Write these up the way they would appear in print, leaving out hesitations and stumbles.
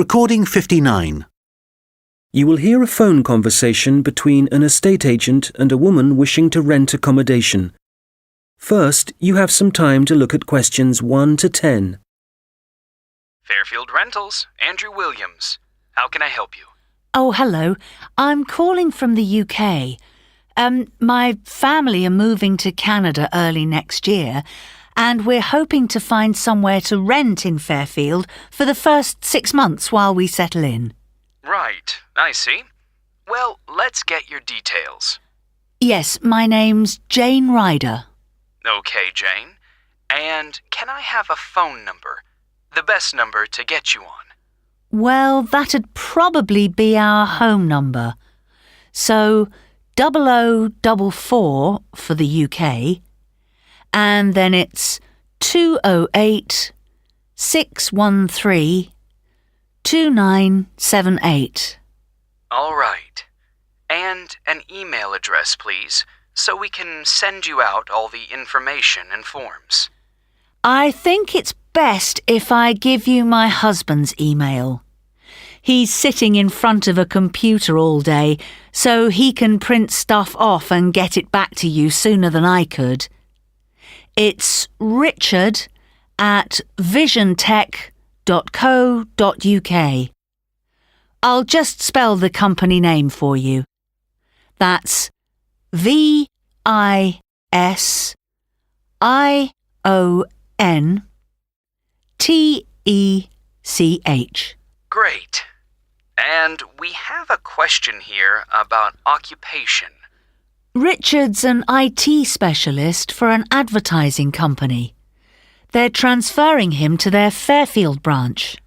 Recording 59. You will hear a phone conversation between an estate agent and a woman wishing to rent accommodation. First, you have some time to look at questions 1 to 10. Fairfield Rentals, Andrew Williams. How can I help you? Oh, hello. I'm calling from the UK. My family are moving to Canada early next year, and we're hoping to find somewhere to rent in Fairfield for the first 6 months while we settle in. Right, I see. Well, let's get your details. Yes, my name's Jane Ryder. Okay, Jane. And can I have a phone number? The best number to get you on. Well, that'd probably be our home number. So, 0044 for the UK, and then it's 208 613 2978. All right. And an email address, please, so we can send you out all the information and forms. I think it's best if I give you my husband's email. He's sitting in front of a computer all day, so he can print stuff off and get it back to you sooner than I could. It's richard@visiontech.co.uk. I'll just spell the company name for you. That's VISIONTECH. Great. And we have a question here about occupation. Richard's an IT specialist for an advertising company. They're transferring him to their Fairfield branch.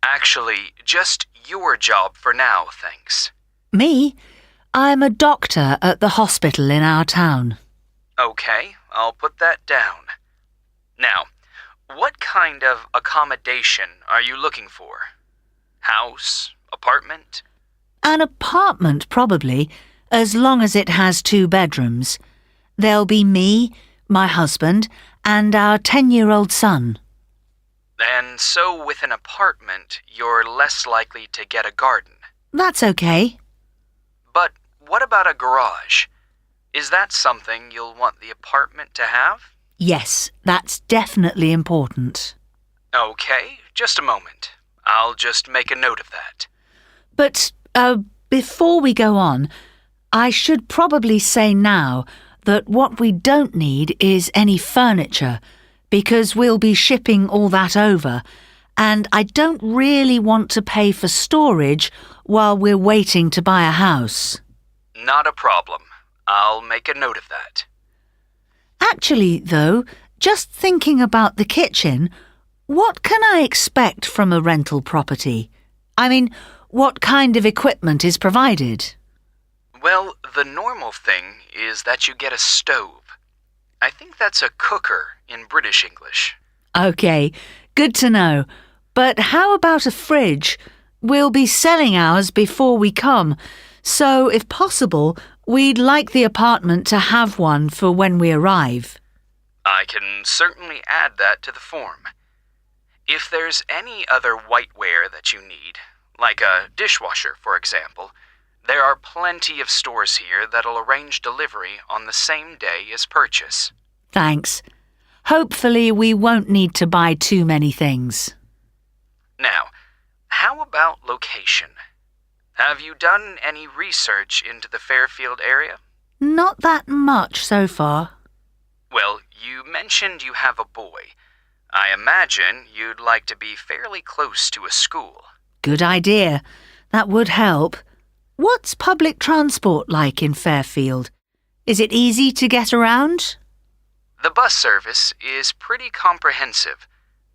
Actually, just your job for now, thanks. Me? I'm a doctor at the hospital in our town. Okay, I'll put that down. Now, what kind of accommodation are you looking for? House? Apartment? An apartment, probably, as long as it has 2 bedrooms. There'll be me, my husband, and our 10-year-old son. And so with an apartment, you're less likely to get a garden. That's okay. But what about a garage? Is that something you'll want the apartment to have? Yes, that's definitely important. Okay, just a moment. I'll just make a note of that. But, before we go on, I should probably say now that what we don't need is any furniture, because we'll be shipping all that over, and I don't really want to pay for storage while we're waiting to buy a house. Not a problem. I'll make a note of that. Actually, though, just thinking about the kitchen, what can I expect from a rental property? I mean, what kind of equipment is provided? Well, the normal thing is that you get a stove. I think that's a cooker in British English. OK, good to know. But how about a fridge? We'll be selling ours before we come, so if possible, we'd like the apartment to have one for when we arrive. I can certainly add that to the form. If there's any other whiteware that you need, like a dishwasher, for example, there are plenty of stores here that'll arrange delivery on the same day as purchase. Thanks. Hopefully we won't need to buy too many things. Now, how about location? Have you done any research into the Fairfield area? Not that much so far. Well, you mentioned you have a boy. I imagine you'd like to be fairly close to a school. Good idea. That would help. What's public transport like in Fairfield? Is it easy to get around? The bus service is pretty comprehensive.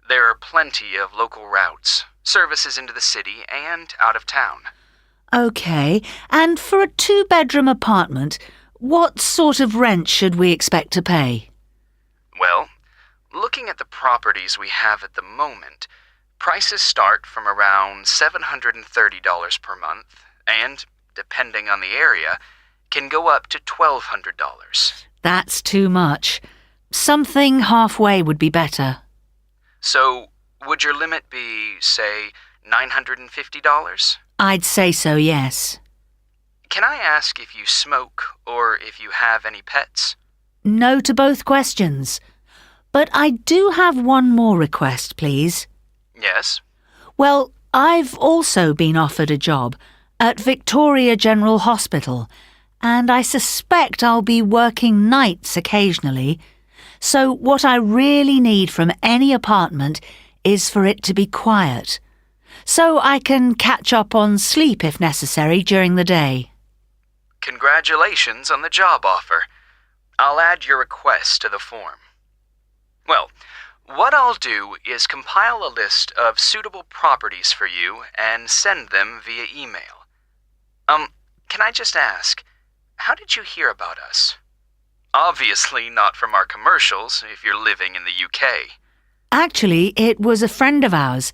There are plenty of local routes, services into the city and out of town. OK, and for a 2-bedroom apartment, what sort of rent should we expect to pay? Well, looking at the properties we have at the moment, prices start from around $730 per month and, depending on the area, can go up to $1,200. That's too much. Something halfway would be better. So, would your limit be, say, $950? I'd say so, yes. Can I ask if you smoke or if you have any pets? No to both questions. But I do have one more request, please. Yes. Well, I've also been offered a job at Victoria General Hospital, and I suspect I'll be working nights occasionally. So what I really need from any apartment is for it to be quiet, so I can catch up on sleep if necessary during the day. Congratulations on the job offer. I'll add your request to the form. Well, what I'll do is compile a list of suitable properties for you and send them via email. Can I just ask, how did you hear about us? Obviously not from our commercials if you're living in the UK. Actually, it was a friend of ours.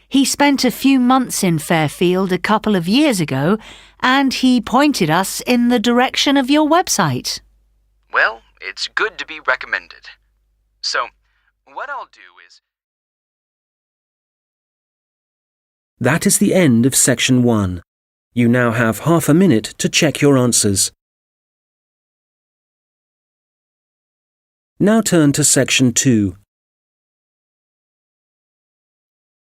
He spent a few months in Fairfield a couple of years ago, and he pointed us in the direction of your website. Well, it's good to be recommended. So, what I'll do is... That is the end of section 1. You now have half a minute to check your answers. Now turn to section 2.